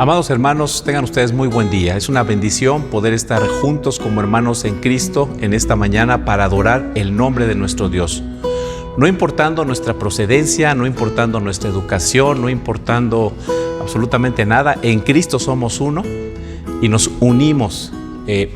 Amados hermanos, tengan ustedes muy buen día. Es una bendición poder estar juntos como hermanos en Cristo en esta mañana para adorar el nombre de nuestro Dios. No importando nuestra procedencia, no importando nuestra educación, no importando absolutamente nada, en Cristo somos uno y nos unimos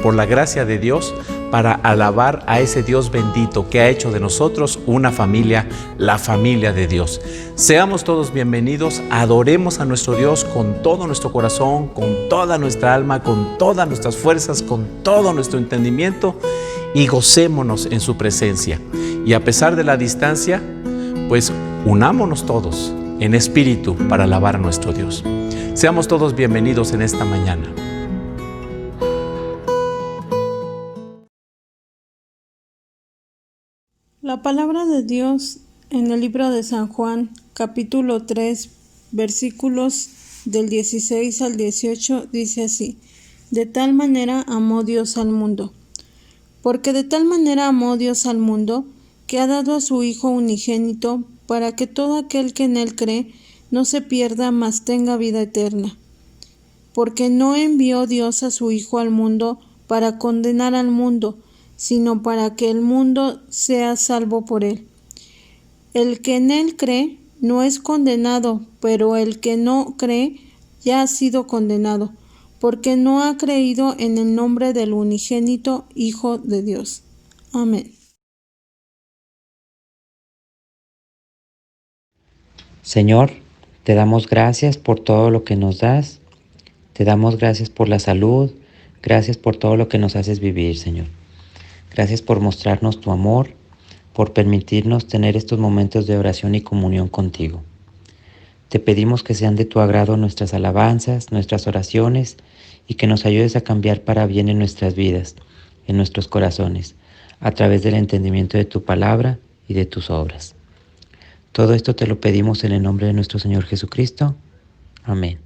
por la gracia de Dios para alabar a ese Dios bendito que ha hecho de nosotros una familia, la familia de Dios. Seamos todos bienvenidos, adoremos a nuestro Dios con todo nuestro corazón, con toda nuestra alma, con todas nuestras fuerzas, con todo nuestro entendimiento y gocémonos en su presencia. Y a pesar de la distancia, pues unámonos todos en espíritu para alabar a nuestro Dios. Seamos todos bienvenidos en esta mañana. La palabra de Dios en el libro de San Juan, capítulo 3, versículos del 16 al 18, dice así: De tal manera amó Dios al mundo. Porque de tal manera amó Dios al mundo, que ha dado a su Hijo unigénito, para que todo aquel que en él cree no se pierda, mas tenga vida eterna. Porque no envió Dios a su Hijo al mundo para condenar al mundo, sino para que el mundo sea salvo por él. El que en él cree no es condenado, pero el que no cree ya ha sido condenado, porque no ha creído en el nombre del unigénito Hijo de Dios. Amén. Señor, te damos gracias por todo lo que nos das. Te damos gracias por la salud. Gracias por todo lo que nos haces vivir, Señor. Gracias por mostrarnos tu amor, por permitirnos tener estos momentos de oración y comunión contigo. Te pedimos que sean de tu agrado nuestras alabanzas, nuestras oraciones, y que nos ayudes a cambiar para bien en nuestras vidas, en nuestros corazones, a través del entendimiento de tu palabra y de tus obras. Todo esto te lo pedimos en el nombre de nuestro Señor Jesucristo. Amén.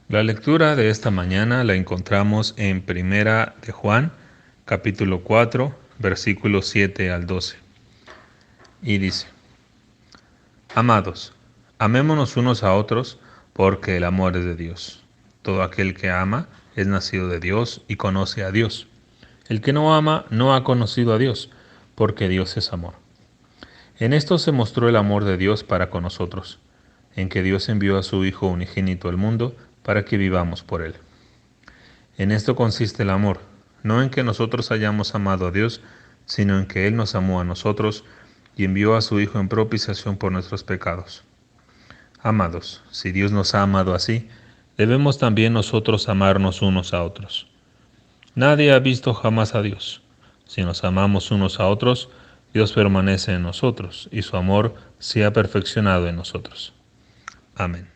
La lectura de esta mañana la encontramos en Primera de Juan, capítulo 4, versículos 7 al 12. Y dice: Amados, amémonos unos a otros, porque el amor es de Dios. Todo aquel que ama es nacido de Dios y conoce a Dios. El que no ama no ha conocido a Dios, porque Dios es amor. En esto se mostró el amor de Dios para con nosotros, en que Dios envió a su Hijo unigénito al mundo para que vivamos por Él. En esto consiste el amor, no en que nosotros hayamos amado a Dios, sino en que Él nos amó a nosotros y envió a su Hijo en propiciación por nuestros pecados. Amados, si Dios nos ha amado así, debemos también nosotros amarnos unos a otros. Nadie ha visto jamás a Dios. Si nos amamos unos a otros, Dios permanece en nosotros y su amor se ha perfeccionado en nosotros. Amén.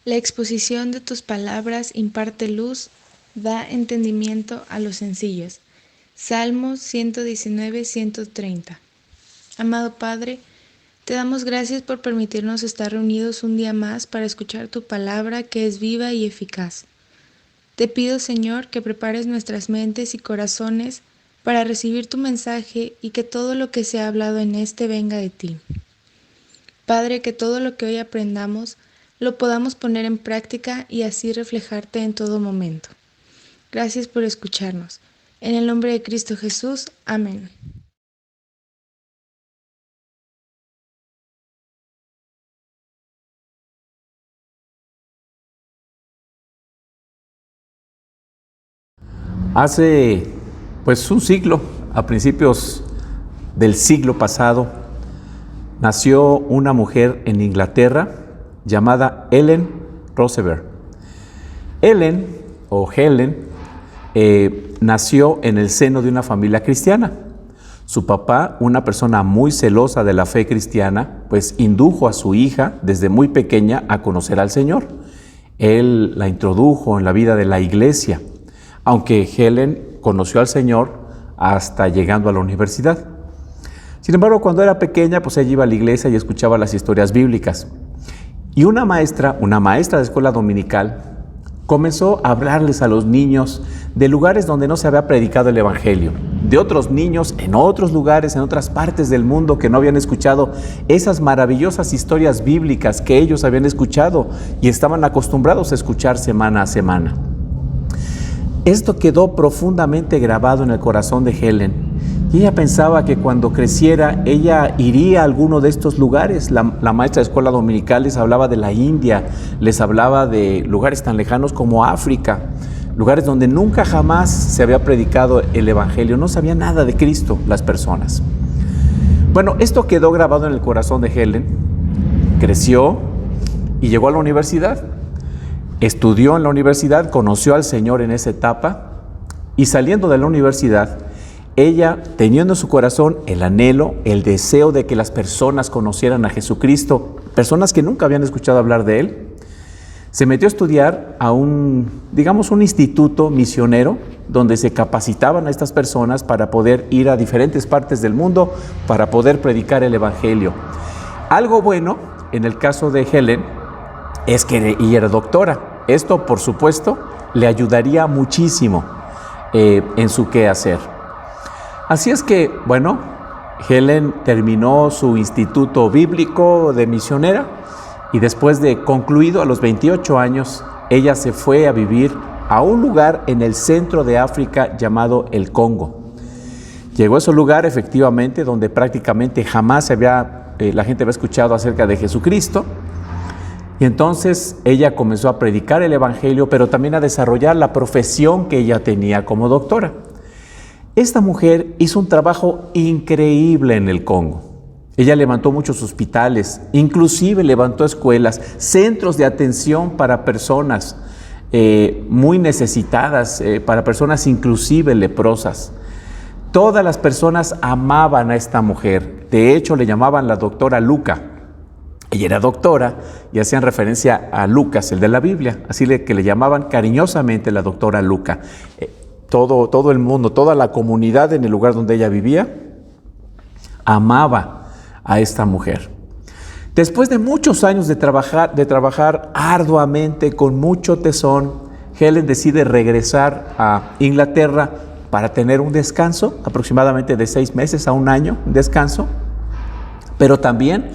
La exposición de tus palabras imparte luz, da entendimiento a los sencillos. Salmos 119, 130. Amado Padre, te damos gracias por permitirnos estar reunidos un día más para escuchar tu palabra que es viva y eficaz. Te pido, Señor, que prepares nuestras mentes y corazones para recibir tu mensaje y que todo lo que se ha hablado en este venga de ti. Padre, que todo lo que hoy aprendamos lo podamos poner en práctica y así reflejarte en todo momento. Gracias por escucharnos. En el nombre de Cristo Jesús. Amén. Hace un siglo, a principios del siglo pasado, nació una mujer en Inglaterra llamada Ellen Roosevelt. Helen nació en el seno de una familia cristiana. Su papá, una persona muy celosa de la fe cristiana, pues indujo a su hija desde muy pequeña a conocer al Señor. Él la introdujo en la vida de la iglesia, aunque Helen conoció al Señor hasta llegando a la universidad. Sin embargo, cuando era pequeña, pues ella iba a la iglesia y escuchaba las historias bíblicas. Y una maestra de escuela dominical comenzó a hablarles a los niños de lugares donde no se había predicado el Evangelio, de otros niños en otros lugares, en otras partes del mundo que no habían escuchado esas maravillosas historias bíblicas que ellos habían escuchado y estaban acostumbrados a escuchar semana a semana. Esto quedó profundamente grabado en el corazón de Helen. Y ella pensaba que cuando creciera, ella iría a alguno de estos lugares. La maestra de escuela dominical les hablaba de la India, les hablaba de lugares tan lejanos como África, lugares donde nunca jamás se había predicado el Evangelio, no sabía nada de Cristo las personas. Bueno, esto quedó grabado en el corazón de Helen, creció y llegó a la universidad. Estudió en la universidad, conoció al Señor en esa etapa y saliendo de la universidad, ella, teniendo en su corazón el anhelo, el deseo de que las personas conocieran a Jesucristo, personas que nunca habían escuchado hablar de Él, se metió a estudiar a un instituto misionero donde se capacitaban a estas personas para poder ir a diferentes partes del mundo para poder predicar el Evangelio. Algo bueno, en el caso de Helen, es que ella era doctora. Esto, por supuesto, le ayudaría muchísimo en su quehacer. Así es que, bueno, Helen terminó su instituto bíblico de misionera y después de concluido a los 28 años, ella se fue a vivir a un lugar en el centro de África llamado el Congo. Llegó a ese lugar efectivamente donde prácticamente jamás la gente había escuchado acerca de Jesucristo. Y entonces ella comenzó a predicar el Evangelio, pero también a desarrollar la profesión que ella tenía como doctora. Esta mujer hizo un trabajo increíble en el Congo. Ella levantó muchos hospitales, inclusive levantó escuelas, centros de atención para personas muy necesitadas, para personas inclusive leprosas. Todas las personas amaban a esta mujer. De hecho, le llamaban la doctora Luca. Ella era doctora y hacían referencia a Lucas, el de la Biblia, así que le llamaban cariñosamente la doctora Luca. Todo el mundo, toda la comunidad en el lugar donde ella vivía, amaba a esta mujer. Después de muchos años de trabajar arduamente, con mucho tesón, Helen decide regresar a Inglaterra para tener un descanso, aproximadamente de 6 meses a 1 año, un descanso, pero también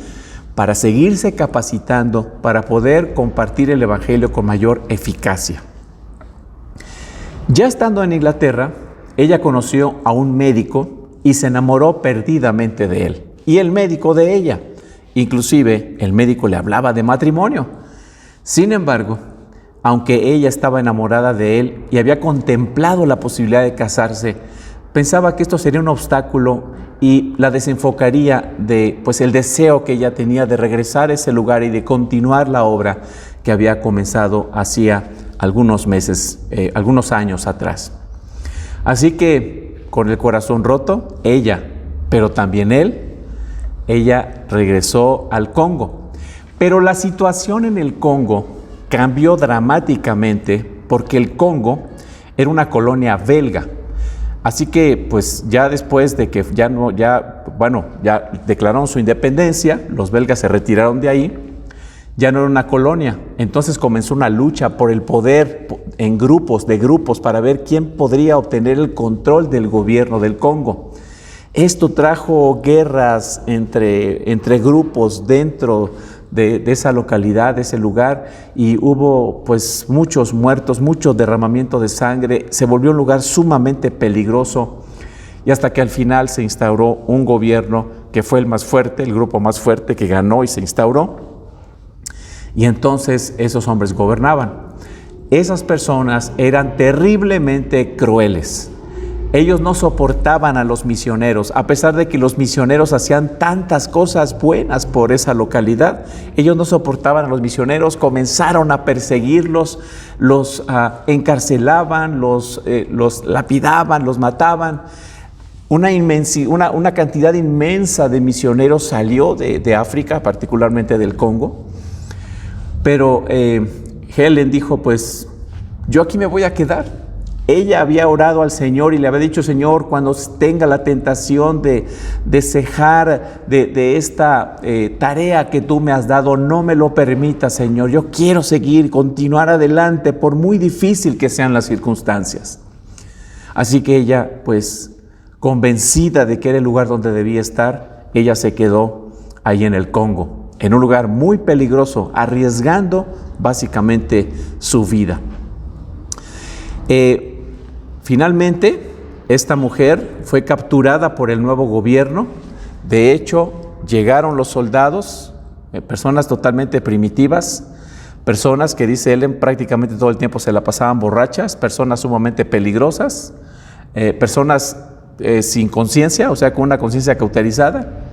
para seguirse capacitando, para poder compartir el Evangelio con mayor eficacia. Ya estando en Inglaterra, ella conoció a un médico y se enamoró perdidamente de él, y el médico de ella. Inclusive, el médico le hablaba de matrimonio. Sin embargo, aunque ella estaba enamorada de él y había contemplado la posibilidad de casarse, pensaba que esto sería un obstáculo y la desenfocaría de el deseo que ella tenía de regresar a ese lugar y de continuar la obra que había comenzado hacía algunos años atrás. Así que, con el corazón roto, ella, pero también ella regresó al Congo. Pero la situación en el Congo cambió dramáticamente porque el Congo era una colonia belga. Así que, ya después de que ya declararon su independencia, los belgas se retiraron de ahí, ya no era una colonia. Entonces comenzó una lucha por el poder en grupos para ver quién podría obtener el control del gobierno del Congo. Esto trajo guerras entre grupos dentro de esa localidad, de ese lugar, y hubo muchos muertos, mucho derramamiento de sangre. Se volvió un lugar sumamente peligroso y hasta que al final se instauró un gobierno que fue el más fuerte, el grupo más fuerte que ganó y se instauró. Y entonces esos hombres gobernaban. Esas personas eran terriblemente crueles. Ellos no soportaban a los misioneros, a pesar de que los misioneros hacían tantas cosas buenas por esa localidad. Ellos no soportaban a los misioneros, comenzaron a perseguirlos, los encarcelaban, los lapidaban, los mataban. Una cantidad inmensa de misioneros salió de África, particularmente del Congo. Pero Helen dijo, yo aquí me voy a quedar. Ella había orado al Señor y le había dicho: Señor, cuando tenga la tentación de cejar de esta tarea que tú me has dado, no me lo permitas, Señor. Yo quiero seguir, continuar adelante, por muy difícil que sean las circunstancias. Así que ella, pues, convencida de que era el lugar donde debía estar, ella se quedó ahí en el Congo, en un lugar muy peligroso, arriesgando básicamente su vida. Finalmente, esta mujer fue capturada por el nuevo gobierno. De hecho, llegaron los soldados, personas totalmente primitivas, personas que, dice Ellen, prácticamente todo el tiempo se la pasaban borrachas, personas sumamente peligrosas, personas sin conciencia, o sea, con una conciencia cauterizada.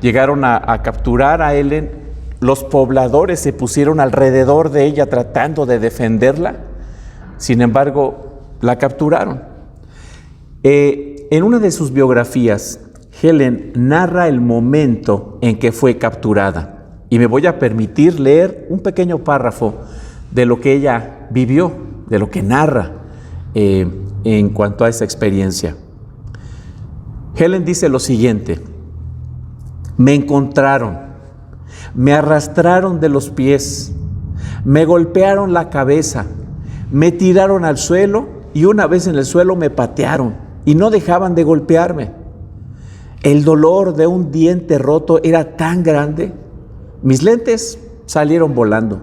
Llegaron a capturar a Ellen. Los pobladores se pusieron alrededor de ella tratando de defenderla. Sin embargo, la capturaron. En una de sus biografías, Helen narra el momento en que fue capturada. Y me voy a permitir leer un pequeño párrafo de lo que ella vivió, de lo que narra en cuanto a esa experiencia. Helen dice lo siguiente: me encontraron, me arrastraron de los pies, me golpearon la cabeza, me tiraron al suelo y una vez en el suelo me patearon y no dejaban de golpearme. El dolor de un diente roto era tan grande. Mis lentes salieron volando.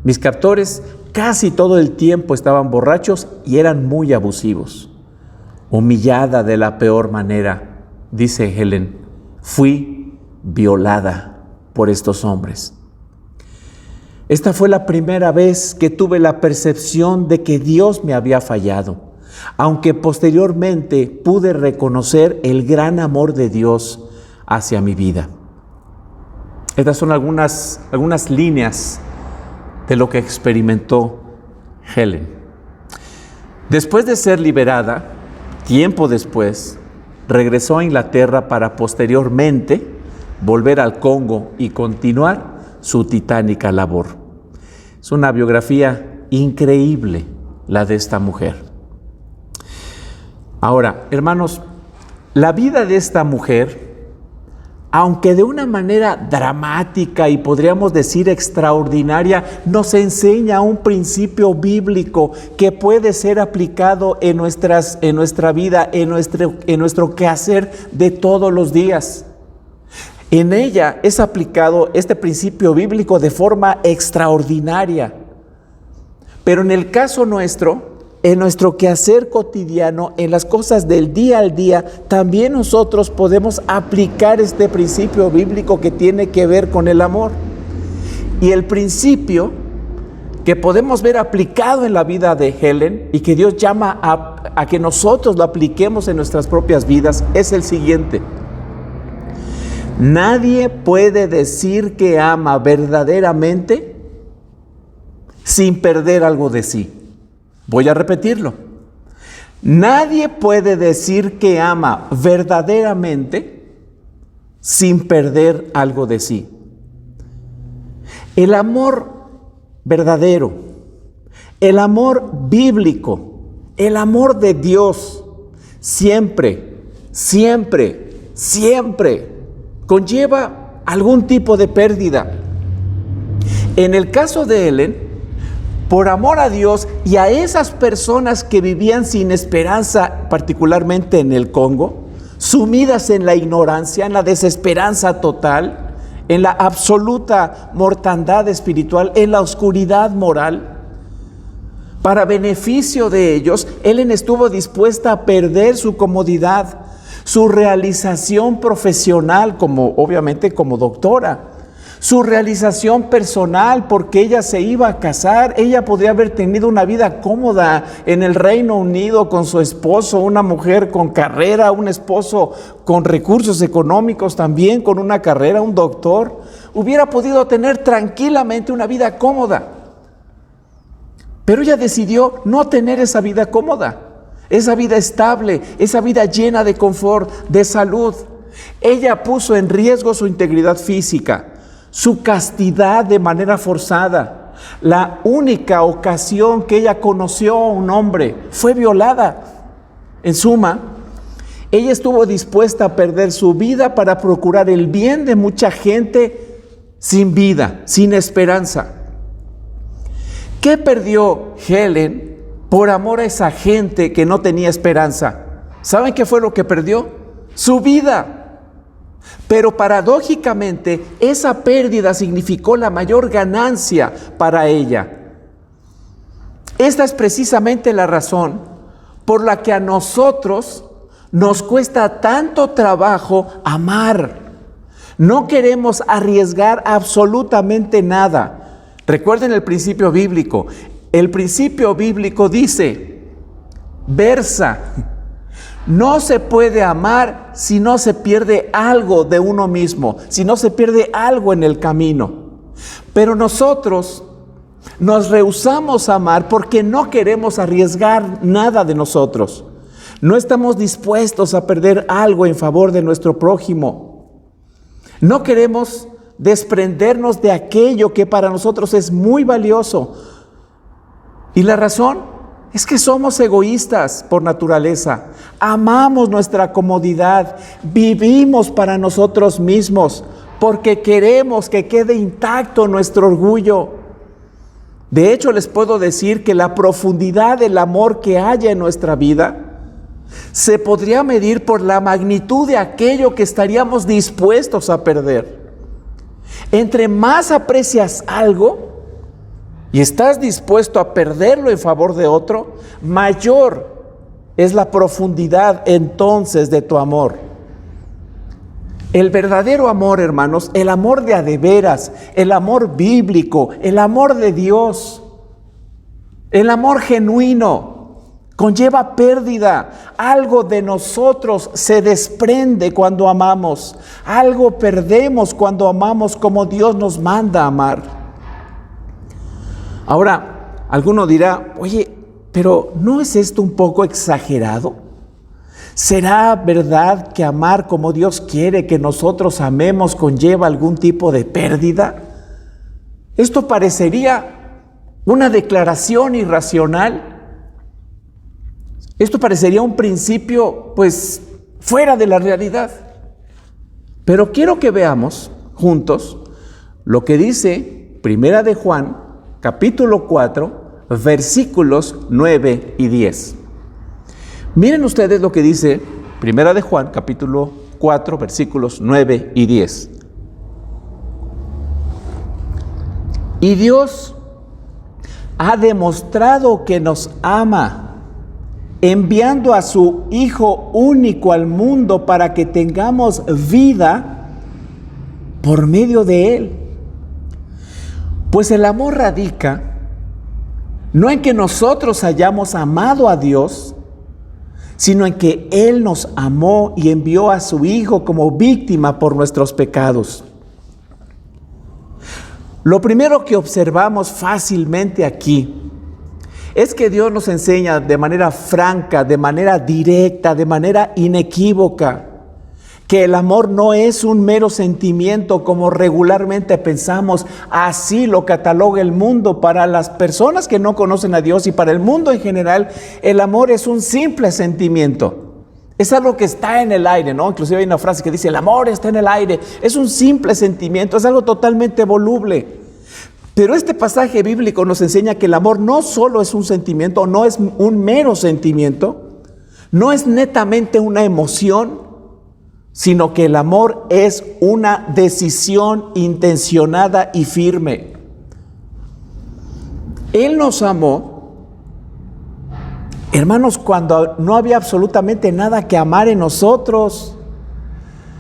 Mis captores casi todo el tiempo estaban borrachos y eran muy abusivos. Humillada de la peor manera, dice Helen, fui violada por estos hombres. Esta fue la primera vez que tuve la percepción de que Dios me había fallado, aunque posteriormente pude reconocer el gran amor de Dios hacia mi vida. Estas son algunas líneas de lo que experimentó Helen. Después de ser liberada, tiempo después, regresó a Inglaterra para posteriormente volver al Congo y continuar su titánica labor. Es una biografía increíble la de esta mujer. Ahora, hermanos, la vida de esta mujer, aunque de una manera dramática y podríamos decir extraordinaria, nos enseña un principio bíblico que puede ser aplicado en nuestra vida, en nuestro quehacer de todos los días. En ella es aplicado este principio bíblico de forma extraordinaria. Pero en el caso nuestro, en nuestro quehacer cotidiano, en las cosas del día al día, también nosotros podemos aplicar este principio bíblico que tiene que ver con el amor. Y el principio que podemos ver aplicado en la vida de Helen y que Dios llama a que nosotros lo apliquemos en nuestras propias vidas es el siguiente: nadie puede decir que ama verdaderamente sin perder algo de sí. Voy a repetirlo. Nadie puede decir que ama verdaderamente sin perder algo de sí. El amor verdadero, el amor bíblico, el amor de Dios, siempre conlleva algún tipo de pérdida. En el caso de Helen, por amor a Dios y a esas personas que vivían sin esperanza, particularmente en el Congo, sumidas en la ignorancia, en la desesperanza total, en la absoluta mortandad espiritual, en la oscuridad moral, para beneficio de ellos, Helen estuvo dispuesta a perder su comodidad, su realización profesional, obviamente como doctora, su realización personal, porque ella se iba a casar. Ella podría haber tenido una vida cómoda en el Reino Unido con su esposo, una mujer con carrera, un esposo con recursos económicos también, con una carrera, un doctor. Hubiera podido tener tranquilamente una vida cómoda. Pero ella decidió no tener esa vida cómoda, esa vida estable, esa vida llena de confort, de salud. Ella puso en riesgo su integridad física, su castidad de manera forzada, La única ocasión que ella conoció a un hombre fue violada. En suma, ella estuvo dispuesta a perder su vida para procurar el bien de mucha gente sin vida, sin esperanza. ¿Qué perdió Helen por amor a esa gente que no tenía esperanza? ¿Saben qué fue lo que perdió? Su vida. Pero paradójicamente, esa pérdida significó la mayor ganancia para ella. Esta es precisamente la razón por la que a nosotros nos cuesta tanto trabajo amar. No queremos arriesgar absolutamente nada. Recuerden el principio bíblico. El principio bíblico versa: no se puede amar si no se pierde algo de uno mismo, si no se pierde algo en el camino. Pero nosotros nos rehusamos a amar porque no queremos arriesgar nada de nosotros. No estamos dispuestos a perder algo en favor de nuestro prójimo. No queremos desprendernos de aquello que para nosotros es muy valioso. Y la razón es que somos egoístas por naturaleza. Amamos nuestra comodidad, vivimos para nosotros mismos, porque queremos que quede intacto nuestro orgullo. De hecho, les puedo decir que la profundidad del amor que haya en nuestra vida se podría medir por la magnitud de aquello que estaríamos dispuestos a perder. Entre más aprecias algo y estás dispuesto a perderlo en favor de otro, mayor es la profundidad entonces de tu amor. El verdadero amor, hermanos, el amor de a de veras, el amor bíblico, el amor de Dios, el amor genuino, conlleva pérdida. Algo de nosotros se desprende cuando amamos. Algo perdemos cuando amamos como Dios nos manda a amar. Ahora, alguno dirá: oye, pero ¿no es esto un poco exagerado? ¿Será verdad que amar como Dios quiere que nosotros amemos conlleva algún tipo de pérdida? Esto parecería una declaración irracional. Esto parecería un principio, pues, fuera de la realidad. Pero quiero que veamos juntos lo que dice Primera de Juan, capítulo 4, versículos 9 y 10. Miren ustedes lo que dice Primera de Juan, capítulo 4, versículos 9 y 10. Y Dios ha demostrado que nos ama, enviando a su Hijo único al mundo para que tengamos vida por medio de Él. Pues el amor radica no en que nosotros hayamos amado a Dios, sino en que Él nos amó y envió a su Hijo como víctima por nuestros pecados. Lo primero que observamos fácilmente aquí es que Dios nos enseña de manera franca, de manera directa, de manera inequívoca, que el amor no es un mero sentimiento como regularmente pensamos. Así lo cataloga el mundo. Para las personas que no conocen a Dios y para el mundo en general, el amor es un simple sentimiento. Es algo que está en el aire, ¿no? Inclusive hay una frase que dice: el amor está en el aire. Es un simple sentimiento, es algo totalmente voluble. Pero este pasaje bíblico nos enseña que el amor no solo es un sentimiento, no es un mero sentimiento, no es netamente una emoción, sino que el amor es una decisión intencionada y firme. Él nos amó, hermanos, cuando no había absolutamente nada que amar en nosotros.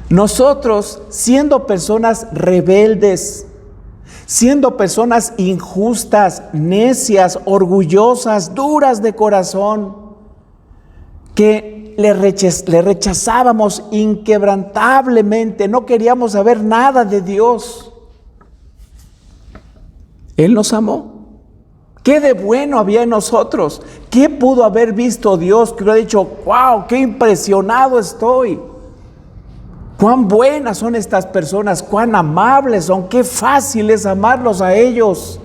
Nosotros, siendo personas rebeldes, siendo personas injustas, necias, orgullosas, duras de corazón, que le rechazábamos inquebrantablemente, no queríamos saber nada de Dios. Él nos amó. ¿Qué de bueno había en nosotros? ¿Qué pudo haber visto Dios que hubiera dicho: wow, qué impresionado estoy? Cuán buenas son estas personas, cuán amables son, qué fácil es amarlos a ellos.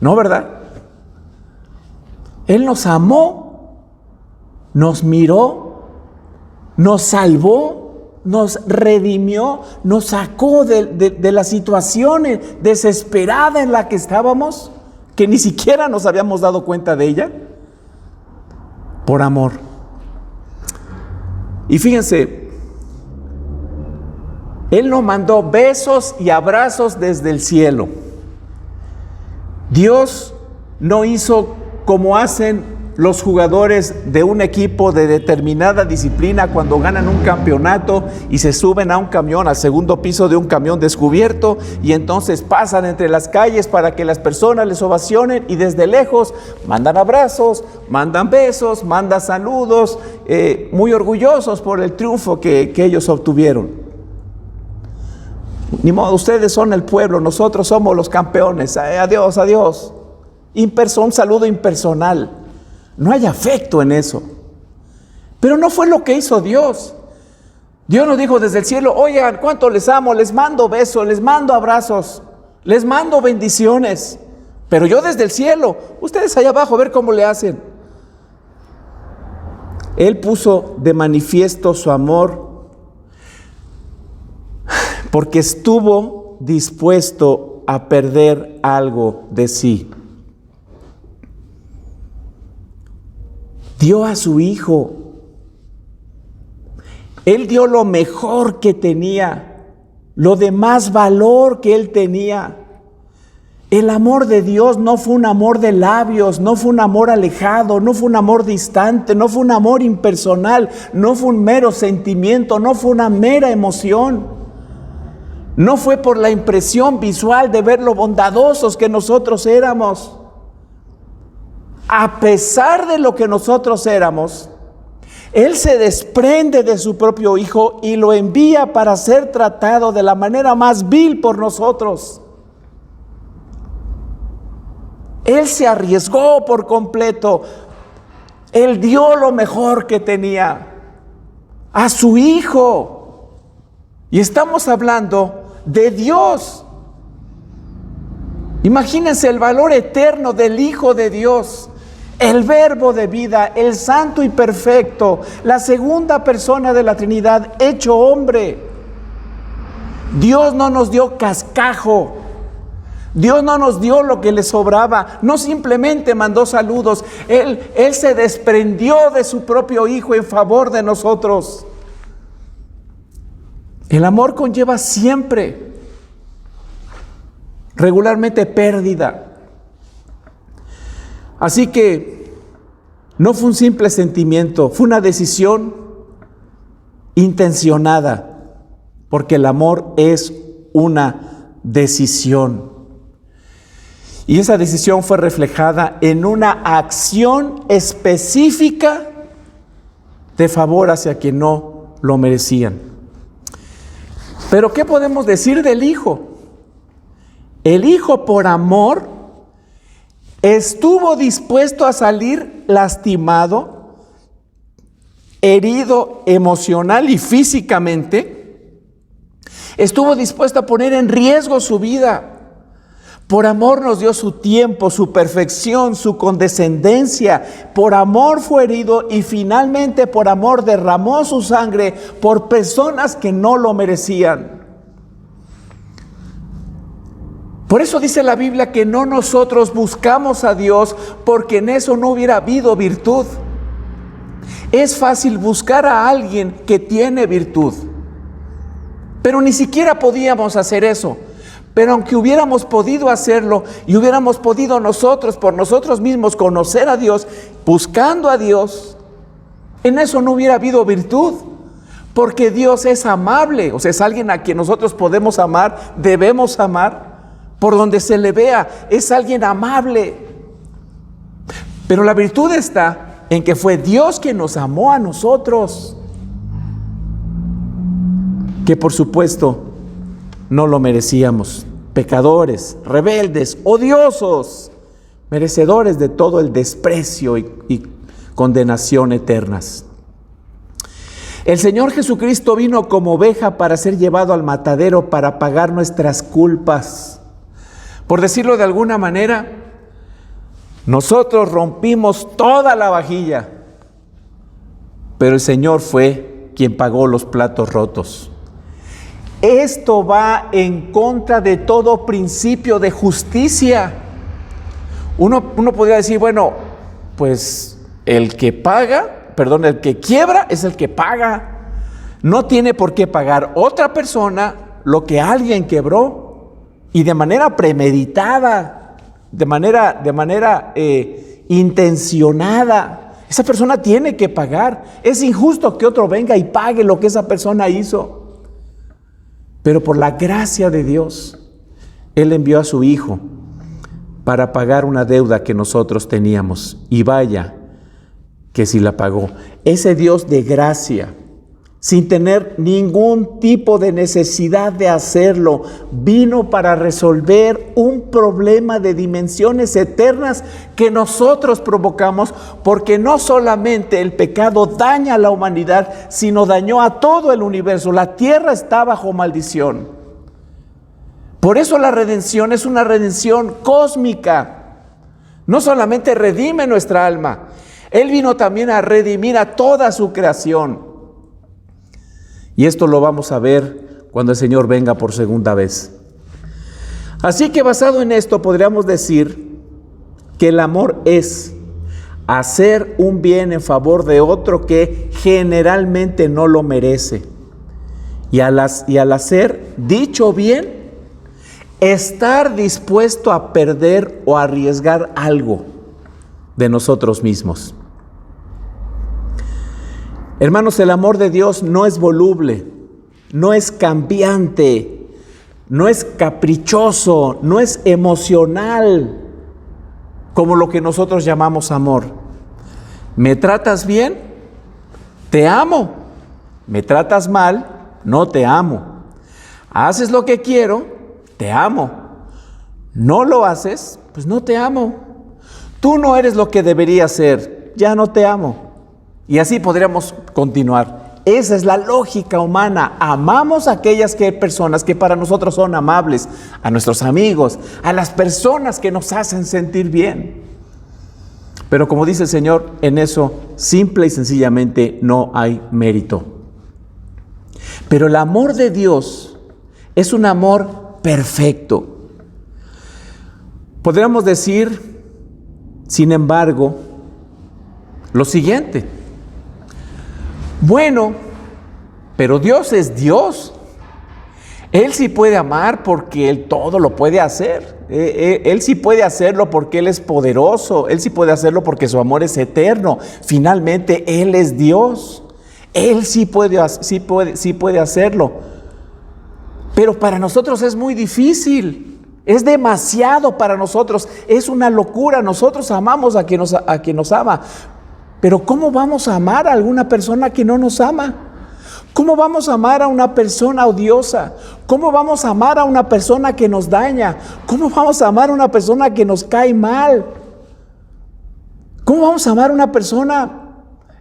¿No, verdad? Él nos amó, nos miró, nos salvó, nos redimió, nos sacó de la situación desesperada en la que estábamos, que ni siquiera nos habíamos dado cuenta de ella, por amor. Y fíjense, Él nos mandó besos y abrazos desde el cielo. Dios no hizo como hacen los jugadores de un equipo de determinada disciplina cuando ganan un campeonato y se suben a un camión, al segundo piso de un camión descubierto, y entonces pasan entre las calles para que las personas les ovacionen, y desde lejos mandan abrazos, mandan besos, mandan saludos, muy orgullosos por el triunfo que ellos obtuvieron. Ni modo, ustedes son el pueblo, nosotros somos los campeones. Adiós, adiós. Un saludo impersonal. No hay afecto en eso. Pero no fue lo que hizo Dios. Dios nos dijo desde el cielo: oigan, cuánto les amo, les mando besos, les mando abrazos, les mando bendiciones. Pero yo desde el cielo, ustedes allá abajo, a ver cómo le hacen. Él puso de manifiesto su amor porque estuvo dispuesto a perder algo de sí. Dio a su Hijo. Él dio lo mejor que tenía, lo de más valor que Él tenía. El amor de Dios no fue un amor de labios, no fue un amor alejado, no fue un amor distante, no fue un amor impersonal, no fue un mero sentimiento, no fue una mera emoción. No fue por la impresión visual de ver lo bondadosos que nosotros éramos. A pesar de lo que nosotros éramos, Él se desprende de su propio Hijo y lo envía para ser tratado de la manera más vil por nosotros. Él se arriesgó por completo. Él dio lo mejor que tenía a su Hijo. Y estamos hablando de Dios. Imagínense el valor eterno del Hijo de Dios. El Verbo de vida, el Santo y Perfecto, la segunda persona de la Trinidad, hecho hombre. Dios no nos dio cascajo. Dios no nos dio lo que le sobraba. No simplemente mandó saludos. Él se desprendió de su propio Hijo en favor de nosotros. El amor conlleva siempre, regularmente, pérdida. Así que no fue un simple sentimiento, fue una decisión intencionada, porque el amor es una decisión. Y esa decisión fue reflejada en una acción específica de favor hacia quien no lo merecían. Pero ¿qué podemos decir del Hijo? El Hijo, por amor, estuvo dispuesto a salir lastimado, herido emocional y físicamente. Estuvo dispuesto a poner en riesgo su vida. Por amor nos dio su tiempo, su perfección, su condescendencia. Por amor fue herido y finalmente por amor derramó su sangre por personas que no lo merecían. Por eso dice la Biblia que no nosotros buscamos a Dios, porque en eso no hubiera habido virtud. Es fácil buscar a alguien que tiene virtud, pero ni siquiera podíamos hacer eso. Pero aunque hubiéramos podido hacerlo y hubiéramos podido nosotros, por nosotros mismos, conocer a Dios, buscando a Dios, en eso no hubiera habido virtud, porque Dios es amable. O sea, es alguien a quien nosotros podemos amar, debemos amar. Por donde se le vea, es alguien amable. Pero la virtud está en que fue Dios quien nos amó a nosotros, que por supuesto no lo merecíamos. Pecadores, rebeldes, odiosos, merecedores de todo el desprecio y condenación eternas. El Señor Jesucristo vino como oveja para ser llevado al matadero para pagar nuestras culpas. Por decirlo de alguna manera, Nosotros rompimos toda la vajilla, pero el Señor fue quien pagó los platos rotos. Esto va en contra de todo principio de justicia. Uno podría decir, bueno, pues el que quiebra es el que paga. No tiene por qué pagar otra persona lo que alguien quebró, y de manera premeditada, de manera intencionada. Esa persona tiene que pagar. Es injusto que otro venga y pague lo que esa persona hizo. Pero por la gracia de Dios, Él envió a su Hijo para pagar una deuda que nosotros teníamos. Y vaya que sí la pagó. Ese Dios de gracia, sin tener ningún tipo de necesidad de hacerlo, vino para resolver un problema de dimensiones eternas que nosotros provocamos, porque no solamente el pecado daña a la humanidad, sino dañó a todo el universo. La tierra está bajo maldición. Por eso la redención es una redención cósmica. No solamente redime nuestra alma, Él vino también a redimir a toda su creación. Y esto lo vamos a ver cuando el Señor venga por segunda vez. Así que basado en esto podríamos decir que el amor es hacer un bien en favor de otro que generalmente no lo merece. Y al hacer dicho bien, estar dispuesto a perder o arriesgar algo de nosotros mismos. Hermanos, el amor de Dios no es voluble, no es cambiante, no es caprichoso, no es emocional, como lo que nosotros llamamos amor. ¿Me tratas bien? Te amo. ¿Me tratas mal? No te amo. ¿Haces lo que quiero? Te amo. ¿No lo haces? Pues no te amo. Tú no eres lo que deberías ser, ya no te amo. Y así podríamos continuar. Esa es la lógica humana. Amamos a aquellas personas que para nosotros son amables, a nuestros amigos, a las personas que nos hacen sentir bien. Pero como dice el Señor, en eso simple y sencillamente no hay mérito. Pero el amor de Dios es un amor perfecto. Podríamos decir, sin embargo, lo siguiente. Bueno, pero Dios es Dios. Él sí puede amar porque Él todo lo puede hacer. Él sí puede hacerlo porque Él es poderoso. Él sí puede hacerlo porque su amor es eterno. Finalmente, Él es Dios. Él sí puede hacerlo. Pero para nosotros es muy difícil. Es demasiado para nosotros. Es una locura. Nosotros amamos a quien nos ama. Pero ¿cómo vamos a amar a alguna persona que no nos ama? ¿Cómo vamos a amar a una persona odiosa? ¿Cómo vamos a amar a una persona que nos daña? ¿Cómo vamos a amar a una persona que nos cae mal? ¿Cómo vamos a amar a una persona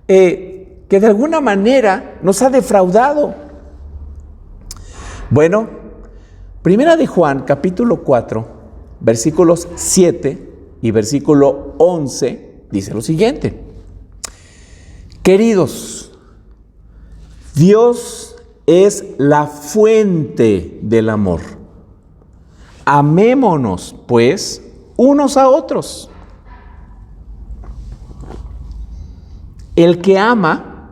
que de alguna manera nos ha defraudado? Bueno, Primera de Juan, capítulo 4, versículos 7 y versículo 11, dice lo siguiente. Queridos, Dios es la fuente del amor. Amémonos, pues, unos a otros. El que ama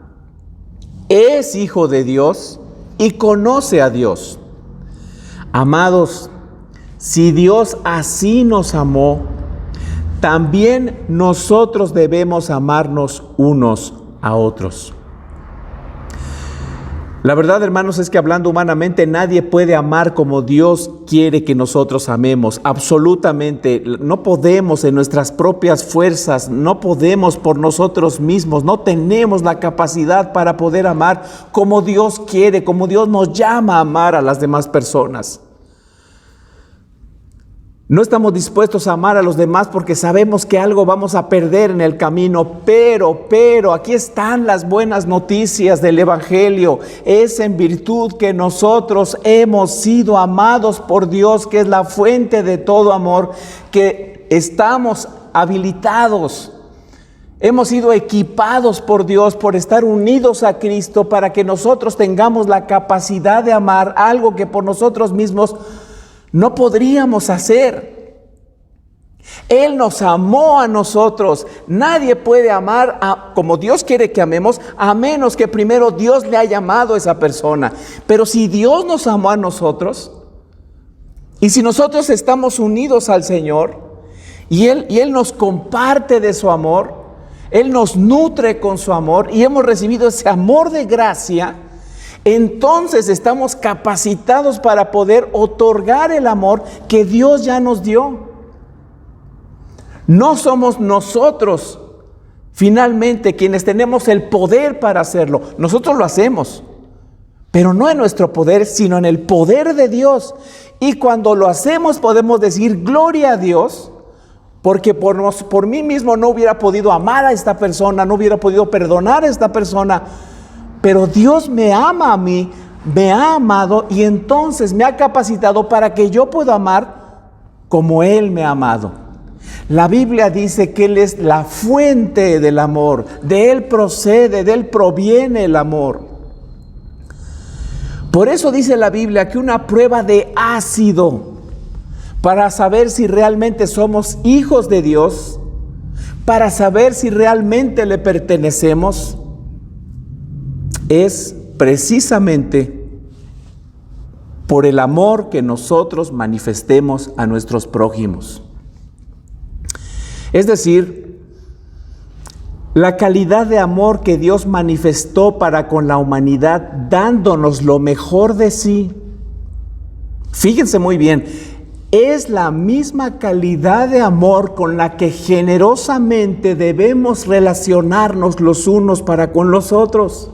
es hijo de Dios y conoce a Dios. Amados, si Dios así nos amó, también nosotros debemos amarnos unos a otros. La verdad, hermanos, es que hablando humanamente, nadie puede amar como Dios quiere que nosotros amemos. Absolutamente. No podemos en nuestras propias fuerzas, no podemos por nosotros mismos, no tenemos la capacidad para poder amar como Dios quiere, como Dios nos llama a amar a las demás personas. No estamos dispuestos a amar a los demás porque sabemos que algo vamos a perder en el camino, pero aquí están las buenas noticias del Evangelio. Es en virtud que nosotros hemos sido amados por Dios, que es la fuente de todo amor, que estamos habilitados. Hemos sido equipados por Dios por estar unidos a Cristo para que nosotros tengamos la capacidad de amar algo que por nosotros mismos no podríamos hacer. Él nos amó a nosotros. Nadie puede amar como Dios quiere que amemos, a menos que primero Dios le haya amado a esa persona. Pero si Dios nos amó a nosotros, y si nosotros estamos unidos al Señor, y Él nos comparte de su amor, Él nos nutre con su amor, y hemos recibido ese amor de gracia, entonces estamos capacitados para poder otorgar el amor que Dios ya nos dio. No somos nosotros finalmente quienes tenemos el poder para hacerlo. Nosotros lo hacemos, pero no en nuestro poder, sino en el poder de Dios. Y cuando lo hacemos podemos decir gloria a Dios, porque por mí mismo no hubiera podido amar a esta persona, no hubiera podido perdonar a esta persona, pero Dios me ama a mí, me ha amado y entonces me ha capacitado para que yo pueda amar como Él me ha amado. La Biblia dice que Él es la fuente del amor, de Él procede, de Él proviene el amor. Por eso dice la Biblia que una prueba de ácido para saber si realmente somos hijos de Dios, para saber si realmente le pertenecemos, es precisamente por el amor que nosotros manifestemos a nuestros prójimos. Es decir, la calidad de amor que Dios manifestó para con la humanidad, dándonos lo mejor de sí. Fíjense muy bien, es la misma calidad de amor con la que generosamente debemos relacionarnos los unos para con los otros.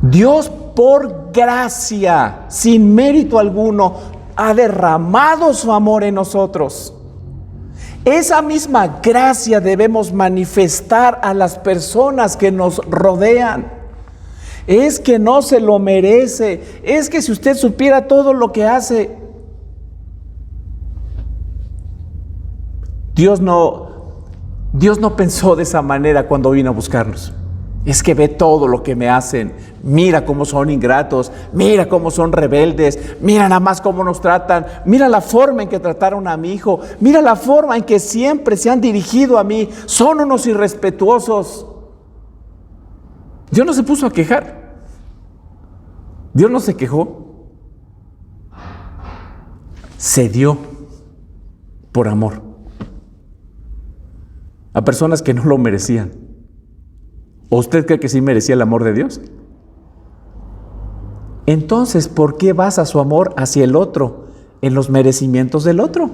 Dios, por gracia, sin mérito alguno, ha derramado su amor en nosotros. Esa misma gracia debemos manifestar a las personas que nos rodean. Es que no se lo merece. Es que si usted supiera todo lo que hace. Dios no pensó de esa manera cuando vino a buscarnos. Es que ve todo lo que me hacen. Mira cómo son ingratos. Mira cómo son rebeldes. Mira nada más cómo nos tratan. Mira la forma en que trataron a mi hijo. Mira la forma en que siempre se han dirigido a mí. Son unos irrespetuosos. Dios no se puso a quejar. Dios no se quejó. Se dio por amor a personas que no lo merecían. ¿O usted cree que sí merecía el amor de Dios? Entonces, ¿por qué basa su amor hacia el otro en los merecimientos del otro?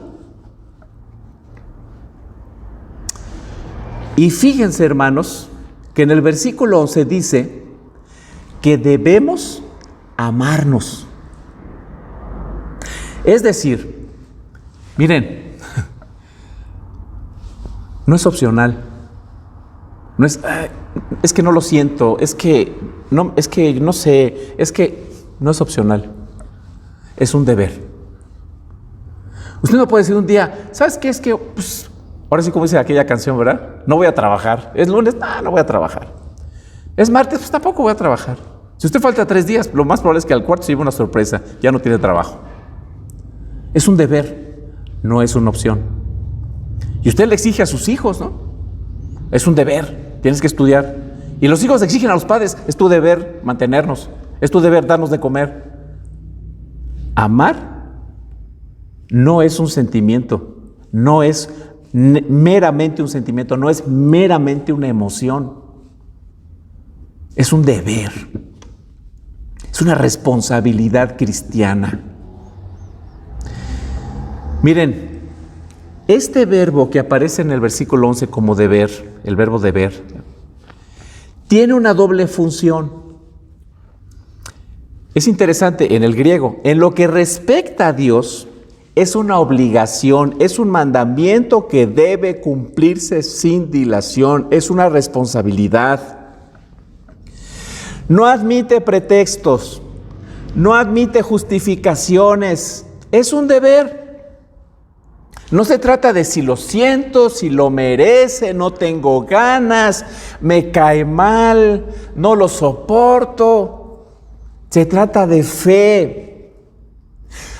Y fíjense, hermanos, que en el versículo 11 dice que debemos amarnos. Es decir, miren, no es opcional. No es que no lo siento, es que no sé, es que no es opcional, es un deber. Usted no puede decir un día, ¿sabes qué? Es que, pues, ahora sí como dice aquella canción, ¿verdad? No voy a trabajar. Es lunes, no voy a trabajar. Es martes, pues tampoco voy a trabajar. Si usted falta 3 días, lo más probable es que al cuarto se lleve una sorpresa, ya no tiene trabajo. Es un deber, no es una opción. Y usted le exige a sus hijos, ¿no? Es un deber, tienes que estudiar. Y los hijos exigen a los padres, es tu deber mantenernos, es tu deber darnos de comer. Amar no es un sentimiento, no es meramente un sentimiento, no es meramente una emoción. Es un deber, es una responsabilidad cristiana. Miren, este verbo que aparece en el versículo 11 como deber, el verbo deber, tiene una doble función. Es interesante en el griego. En lo que respecta a Dios, es una obligación, es un mandamiento que debe cumplirse sin dilación, es una responsabilidad. No admite pretextos, no admite justificaciones, es un deber. No se trata de si lo siento, si lo merece, no tengo ganas, me cae mal, no lo soporto. Se trata de fe.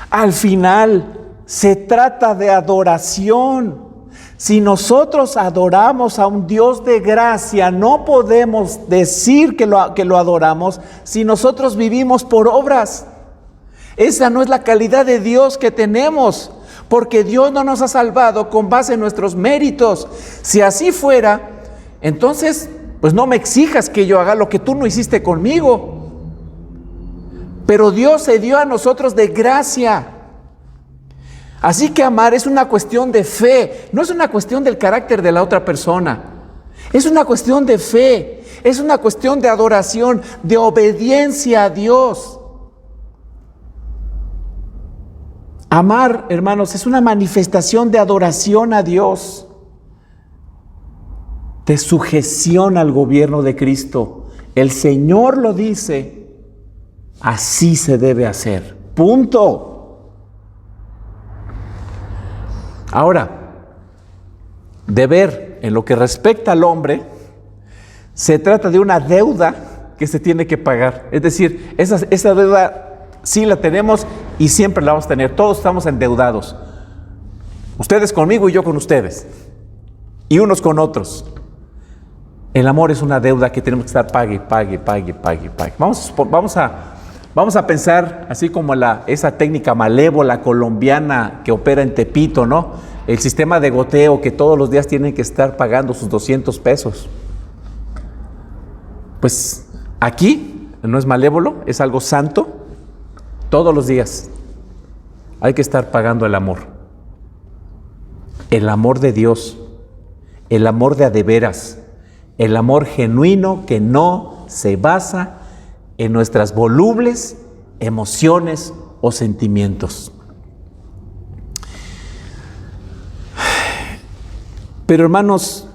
Al final, se trata de adoración. Si nosotros adoramos a un Dios de gracia, no podemos decir que lo adoramos si nosotros vivimos por obras. Esa no es la calidad de Dios que tenemos, porque Dios no nos ha salvado con base en nuestros méritos. Si así fuera, entonces, pues no me exijas que yo haga lo que tú no hiciste conmigo. Pero Dios se dio a nosotros de gracia. Así que amar es una cuestión de fe, no es una cuestión del carácter de la otra persona. Es una cuestión de fe, es una cuestión de adoración, de obediencia a Dios. Amar, hermanos, es una manifestación de adoración a Dios, de sujeción al gobierno de Cristo. El Señor lo dice, así se debe hacer. Punto. Ahora, deber en lo que respecta al hombre, se trata de una deuda que se tiene que pagar. Es decir, esa deuda sí la tenemos y siempre la vamos a tener. Todos estamos endeudados. Ustedes conmigo y yo con ustedes. Y unos con otros. El amor es una deuda que tenemos que estar pague. Vamos a pensar así como esa técnica malévola colombiana que opera en Tepito, ¿no? El sistema de goteo que todos los días tienen que estar pagando sus 200 pesos. Pues aquí no es malévolo, es algo santo. Todos los días hay que estar pagando el amor. El amor de Dios, el amor de a de veras, el amor genuino que no se basa en nuestras volubles emociones o sentimientos. Pero hermanos,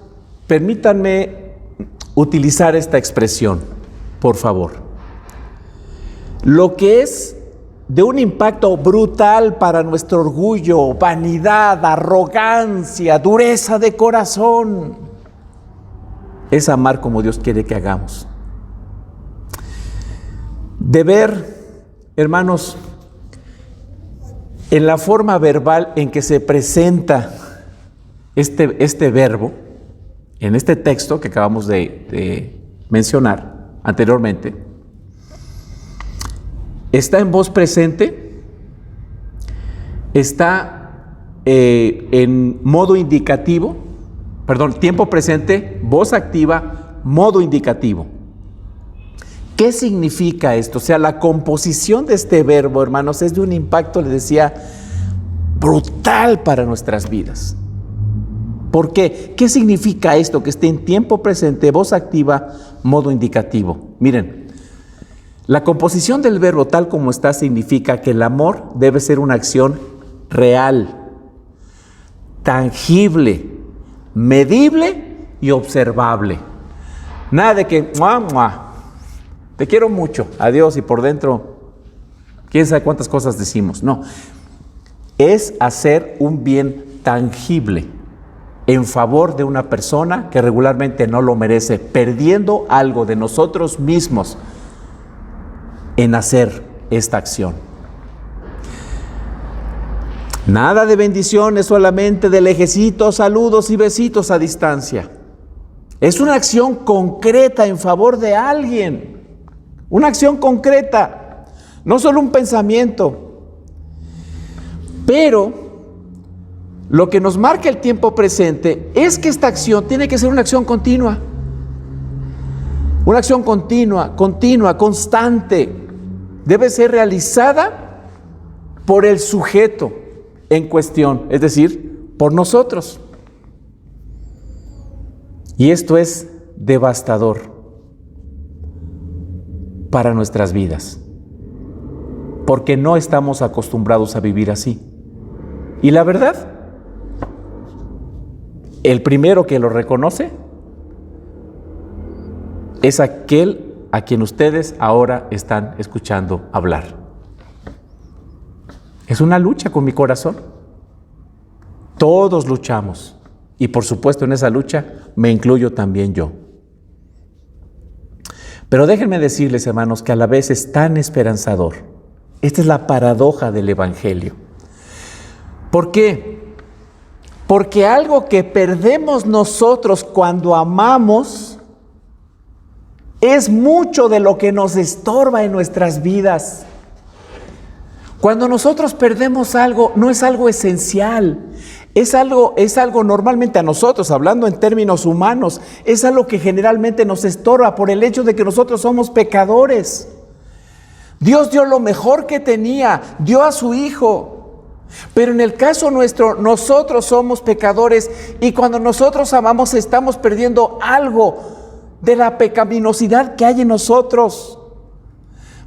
permítanme utilizar esta expresión, por favor. Lo que es de un impacto brutal para nuestro orgullo, vanidad, arrogancia, dureza de corazón, es amar como Dios quiere que hagamos. Deber, hermanos, en la forma verbal en que se presenta este verbo, en este texto que acabamos de mencionar anteriormente, está en voz presente, está en modo indicativo, tiempo presente, voz activa, modo indicativo. ¿Qué significa esto? O sea, la composición de este verbo, hermanos, es de un impacto, les decía, brutal para nuestras vidas. ¿Por qué? ¿Qué significa esto? Que esté en tiempo presente, voz activa, modo indicativo. Miren, la composición del verbo tal como está significa que el amor debe ser una acción real, tangible, medible y observable. Nada de que, te quiero mucho, adiós, y por dentro, quién sabe cuántas cosas decimos. No, es hacer un bien tangible en favor de una persona que regularmente no lo merece, perdiendo algo de nosotros mismos en hacer esta acción. Nada de bendiciones, solamente de lejecitos, saludos y besitos a distancia. Es una acción concreta en favor de alguien. Una acción concreta, no solo un pensamiento. Pero lo que nos marca el tiempo presente es que esta acción tiene que ser una acción continua. Una acción continua, constante. Debe ser realizada por el sujeto en cuestión, es decir, por nosotros. Y esto es devastador para nuestras vidas, porque no estamos acostumbrados a vivir así. Y la verdad, el primero que lo reconoce es aquel a quien ustedes ahora están escuchando hablar. Es una lucha con mi corazón. Todos luchamos. Y por supuesto en esa lucha me incluyo también yo. Pero déjenme decirles, hermanos, que a la vez es tan esperanzador. Esta es la paradoja del Evangelio. ¿Por qué? Porque algo que perdemos nosotros cuando amamos es mucho de lo que nos estorba en nuestras vidas. Cuando nosotros perdemos algo, no es algo esencial. Es algo normalmente a nosotros, hablando en términos humanos, es algo que generalmente nos estorba por el hecho de que nosotros somos pecadores. Dios dio lo mejor que tenía, dio a su Hijo. Pero en el caso nuestro, nosotros somos pecadores y cuando nosotros amamos estamos perdiendo algo de la pecaminosidad que hay en nosotros.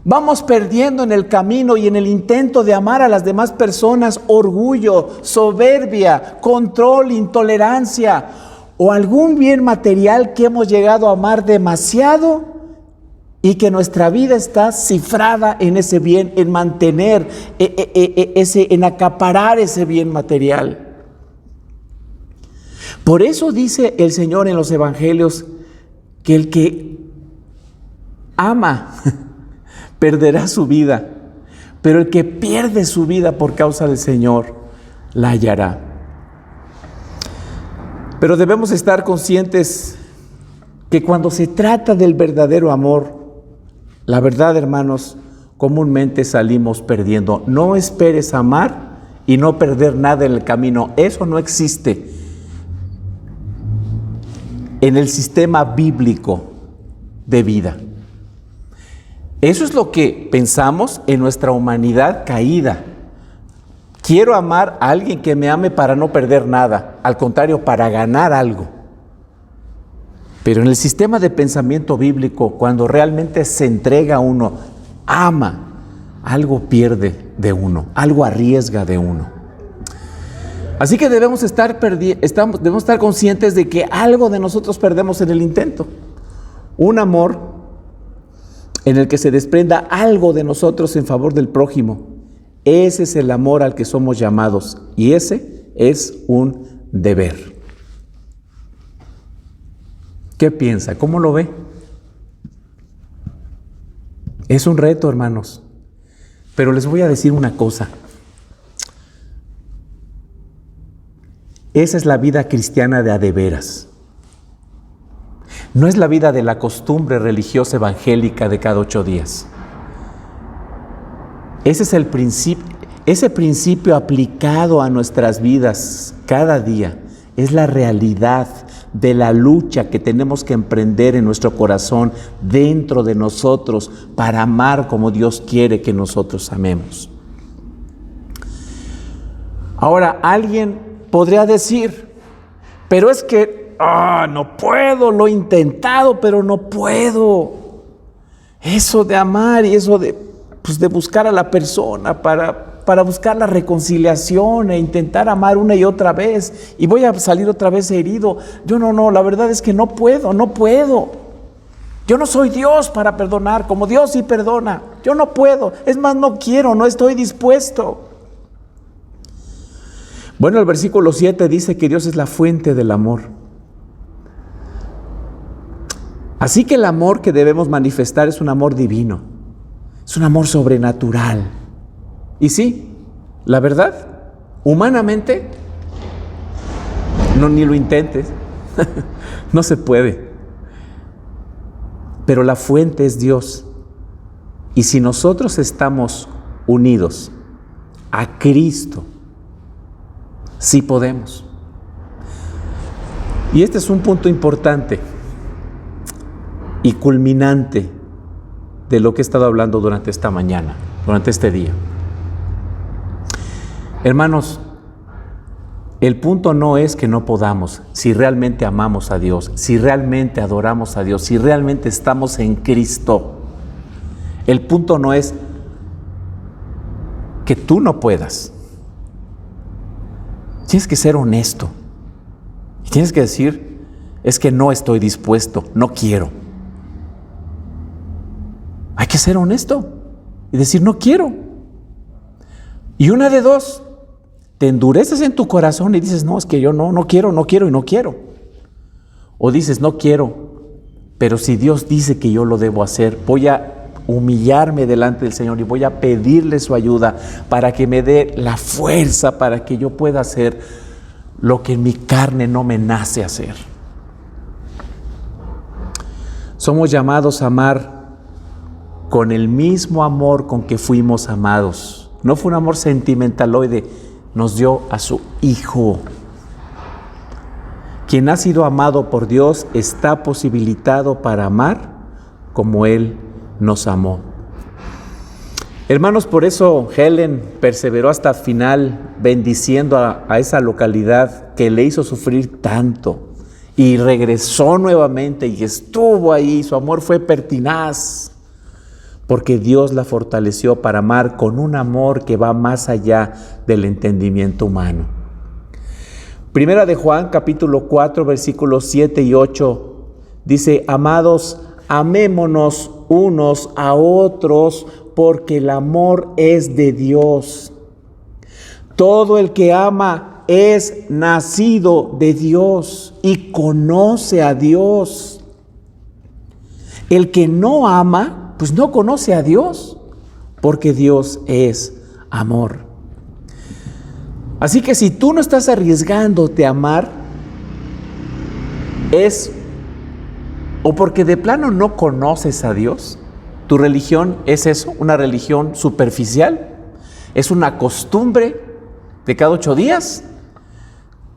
Vamos perdiendo en el camino y en el intento de amar a las demás personas orgullo, soberbia, control, intolerancia o algún bien material que hemos llegado a amar demasiado y que nuestra vida está cifrada en ese bien, en mantener, en acaparar ese bien material. Por eso dice el Señor en los Evangelios que el que ama perderá su vida, pero el que pierde su vida por causa del Señor la hallará. Pero debemos estar conscientes que cuando se trata del verdadero amor, la verdad, hermanos, comúnmente salimos perdiendo. No esperes amar y no perder nada en el camino. Eso no existe en el sistema bíblico de vida. Eso es lo que pensamos en nuestra humanidad caída. Quiero amar a alguien que me ame para no perder nada, al contrario, para ganar algo. Pero en el sistema de pensamiento bíblico, cuando realmente se entrega a uno, ama, algo pierde de uno, algo arriesga de uno. Así que debemos estar conscientes de que algo de nosotros perdemos en el intento. Un amor en el que se desprenda algo de nosotros en favor del prójimo. Ese es el amor al que somos llamados y ese es un deber. ¿Qué piensa? ¿Cómo lo ve? Es un reto, hermanos. Pero les voy a decir una cosa. Esa es la vida cristiana de a de veras. No es la vida de la costumbre religiosa evangélica de cada 8 días. Ese es el principio, ese principio aplicado a nuestras vidas cada día es la realidad de la lucha que tenemos que emprender en nuestro corazón, dentro de nosotros, para amar como Dios quiere que nosotros amemos. Ahora, alguien podría decir, pero es que no puedo, lo he intentado, pero no puedo. Eso de amar y eso de buscar a la persona para buscar la reconciliación e intentar amar una y otra vez y voy a salir otra vez herido. Yo no, la verdad es que no puedo. Yo no soy Dios para perdonar, como Dios sí perdona. Yo no puedo, es más, no quiero, no estoy dispuesto. Bueno, el versículo 7 dice que Dios es la fuente del amor. Así que el amor que debemos manifestar es un amor divino, es un amor sobrenatural. Y sí, la verdad, humanamente, ni lo intentes, no se puede. Pero la fuente es Dios. Y si nosotros estamos unidos a Cristo, sí podemos. Y este es un punto importante y culminante de lo que he estado hablando durante esta mañana, durante este día. Hermanos, el punto no es que no podamos, si realmente amamos a Dios, si realmente adoramos a Dios, si realmente estamos en Cristo. El punto no es que tú no puedas. Tienes que ser honesto. Y tienes que decir, es que no estoy dispuesto, no quiero. Hay que ser honesto y decir, no quiero. Y una de dos, te endureces en tu corazón y dices, no, es que yo no quiero. O dices, no quiero, pero si Dios dice que yo lo debo hacer, voy a humillarme delante del Señor y voy a pedirle su ayuda para que me dé la fuerza para que yo pueda hacer lo que en mi carne no me nace hacer. Somos llamados a amar con el mismo amor con que fuimos amados. No fue un amor sentimentaloide, nos dio a su Hijo. Quien ha sido amado por Dios está posibilitado para amar como Él nos amó. Hermanos, por eso Helen perseveró hasta el final bendiciendo a esa localidad que le hizo sufrir tanto. Y regresó nuevamente y estuvo ahí. Su amor fue pertinaz, porque Dios la fortaleció para amar con un amor que va más allá del entendimiento humano. Primera de Juan, capítulo 4, versículos 7 y 8, dice, amados, amémonos unos a otros, porque el amor es de Dios. Todo el que ama es nacido de Dios y conoce a Dios. El que no ama, pues no conoce a Dios, porque Dios es amor. Así que si tú no estás arriesgándote a amar, es o porque de plano no conoces a Dios. Tu religión es eso, una religión superficial, es una costumbre de cada 8 días.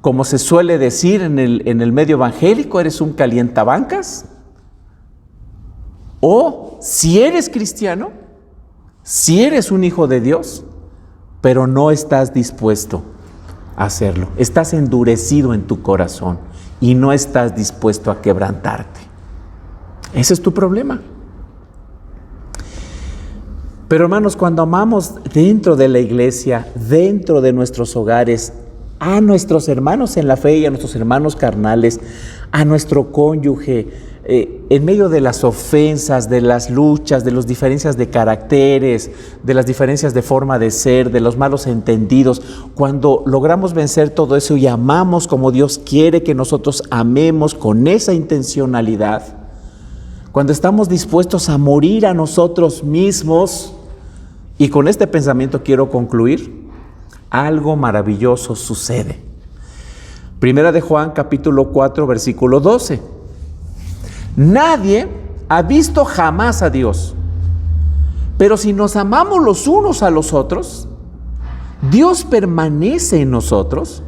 Como se suele decir en el medio evangélico, eres un calientabancas. O si eres cristiano, si eres un hijo de Dios, pero no estás dispuesto a hacerlo. Estás endurecido en tu corazón y no estás dispuesto a quebrantarte. Ese es tu problema. Pero hermanos, cuando amamos dentro de la iglesia, dentro de nuestros hogares, a nuestros hermanos en la fe y a nuestros hermanos carnales, a nuestro cónyuge, en medio de las ofensas, de las luchas, de las diferencias de caracteres, de las diferencias de forma de ser, de los malos entendidos, cuando logramos vencer todo eso y amamos como Dios quiere que nosotros amemos con esa intencionalidad, cuando estamos dispuestos a morir a nosotros mismos, y con este pensamiento quiero concluir, algo maravilloso sucede. Primera de Juan, capítulo 4, versículo 12. Nadie ha visto jamás a Dios, pero si nos amamos los unos a los otros, Dios permanece en nosotros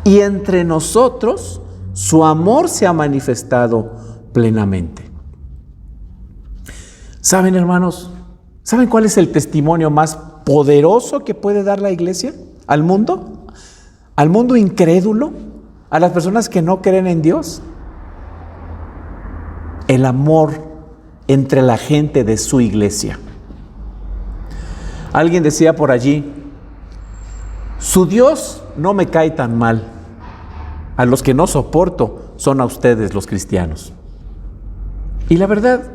y entre nosotros su amor se ha manifestado plenamente. ¿Saben, hermanos? ¿Saben cuál es el testimonio más poderoso que puede dar la iglesia al mundo? ¿Al mundo incrédulo? ¿A las personas que no creen en Dios? El amor entre la gente de su iglesia. Alguien decía por allí, su Dios no me cae tan mal. A los que no soporto son a ustedes los cristianos. Y la verdad,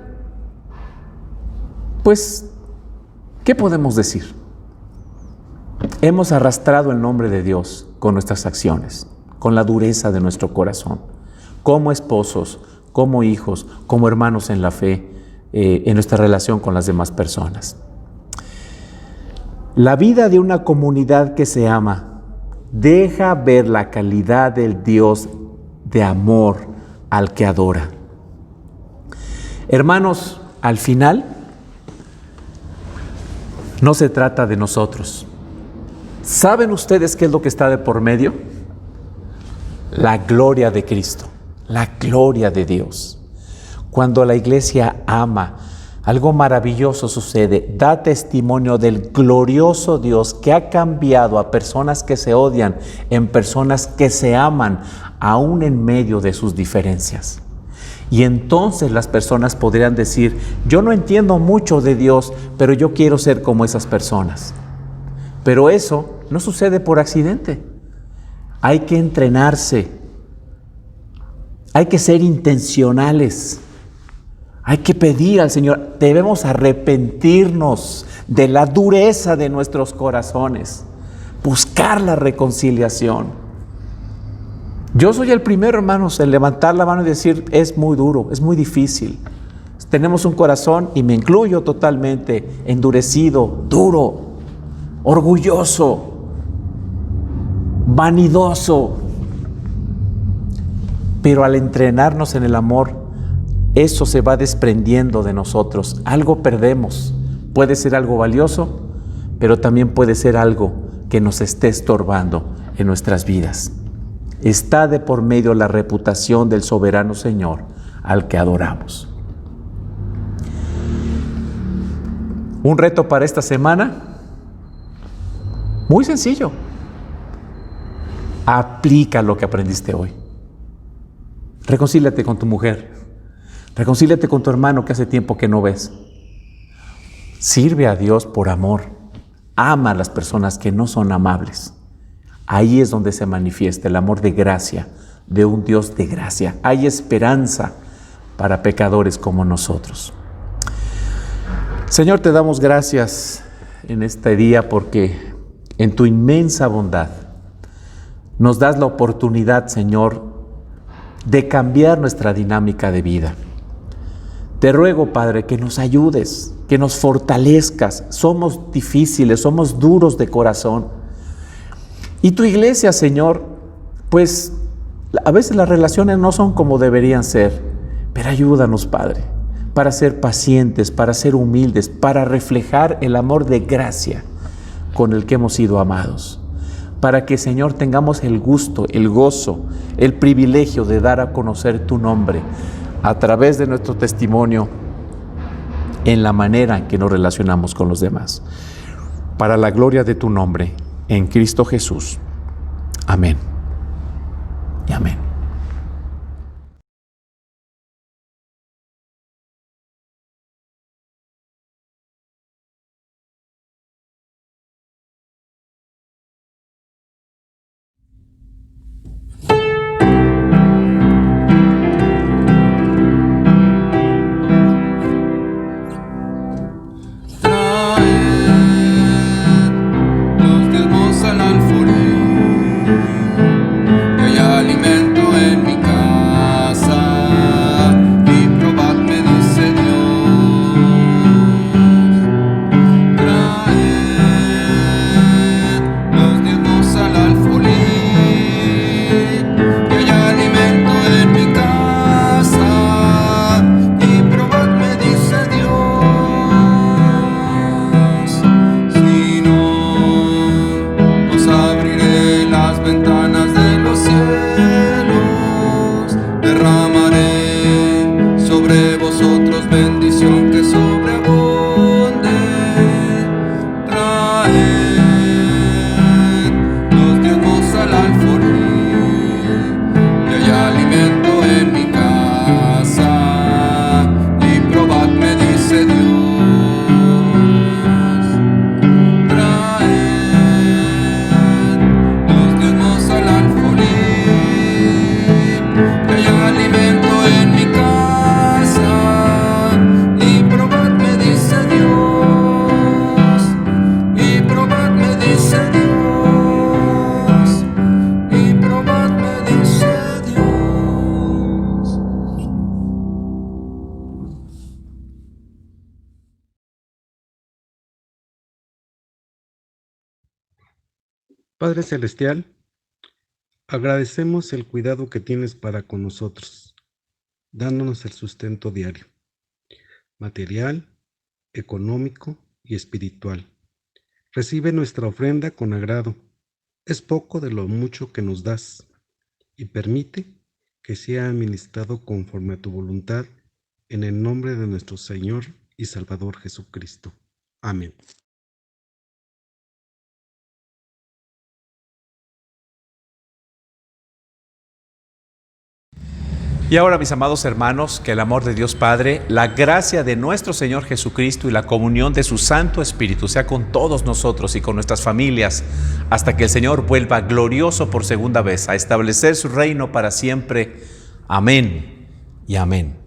pues, ¿qué podemos decir? Hemos arrastrado el nombre de Dios con nuestras acciones, con la dureza de nuestro corazón, como esposos, como hijos, como hermanos en la fe, en nuestra relación con las demás personas. La vida de una comunidad que se ama deja ver la calidad del Dios de amor al que adora. Hermanos, al final, no se trata de nosotros. ¿Saben ustedes qué es lo que está de por medio? La gloria de Cristo, la gloria de Dios. Cuando la iglesia ama, algo maravilloso sucede. Da testimonio del glorioso Dios que ha cambiado a personas que se odian en personas que se aman, aún en medio de sus diferencias. Y entonces las personas podrían decir, yo no entiendo mucho de Dios, pero yo quiero ser como esas personas. Pero eso no sucede por accidente. Hay que entrenarse. Hay que ser intencionales. Hay que pedir al Señor. Debemos arrepentirnos de la dureza de nuestros corazones buscar la reconciliación. Yo soy el primero, hermanos, en levantar la mano y decir, es muy duro, es muy difícil. Tenemos un corazón, y me incluyo totalmente, endurecido, duro, orgulloso, vanidoso. Pero al entrenarnos en el amor, eso se va desprendiendo de nosotros. Algo perdemos. Puede ser algo valioso, pero también puede ser algo que nos esté estorbando en nuestras vidas. Está de por medio la reputación del soberano Señor al que adoramos. Un reto para esta semana, muy sencillo. Aplica lo que aprendiste hoy. Reconcíliate con tu mujer. Reconcíliate con tu hermano que hace tiempo que no ves. Sirve a Dios por amor. Ama a las personas que no son amables. Ahí es donde se manifiesta el amor de gracia, de un Dios de gracia. Hay esperanza para pecadores como nosotros. Señor, te damos gracias en este día porque en tu inmensa bondad nos das la oportunidad, Señor, de cambiar nuestra dinámica de vida. Te ruego, Padre, que nos ayudes, que nos fortalezcas. Somos difíciles, somos duros de corazón. Y tu iglesia, Señor, pues a veces las relaciones no son como deberían ser, pero ayúdanos, Padre, para ser pacientes, para ser humildes, para reflejar el amor de gracia con el que hemos sido amados. Para que, Señor, tengamos el gusto, el gozo, el privilegio de dar a conocer tu nombre a través de nuestro testimonio en la manera en que nos relacionamos con los demás. Para la gloria de tu nombre, en Cristo Jesús. Amén y amén. Padre Celestial, agradecemos el cuidado que tienes para con nosotros, dándonos el sustento diario, material, económico y espiritual. Recibe nuestra ofrenda con agrado. Es poco de lo mucho que nos das y permite que sea administrado conforme a tu voluntad en el nombre de nuestro Señor y Salvador Jesucristo. Amén. Y ahora, mis amados hermanos, que el amor de Dios Padre, la gracia de nuestro Señor Jesucristo y la comunión de su Santo Espíritu sea con todos nosotros y con nuestras familias, hasta que el Señor vuelva glorioso por segunda vez a establecer su reino para siempre. Amén y amén.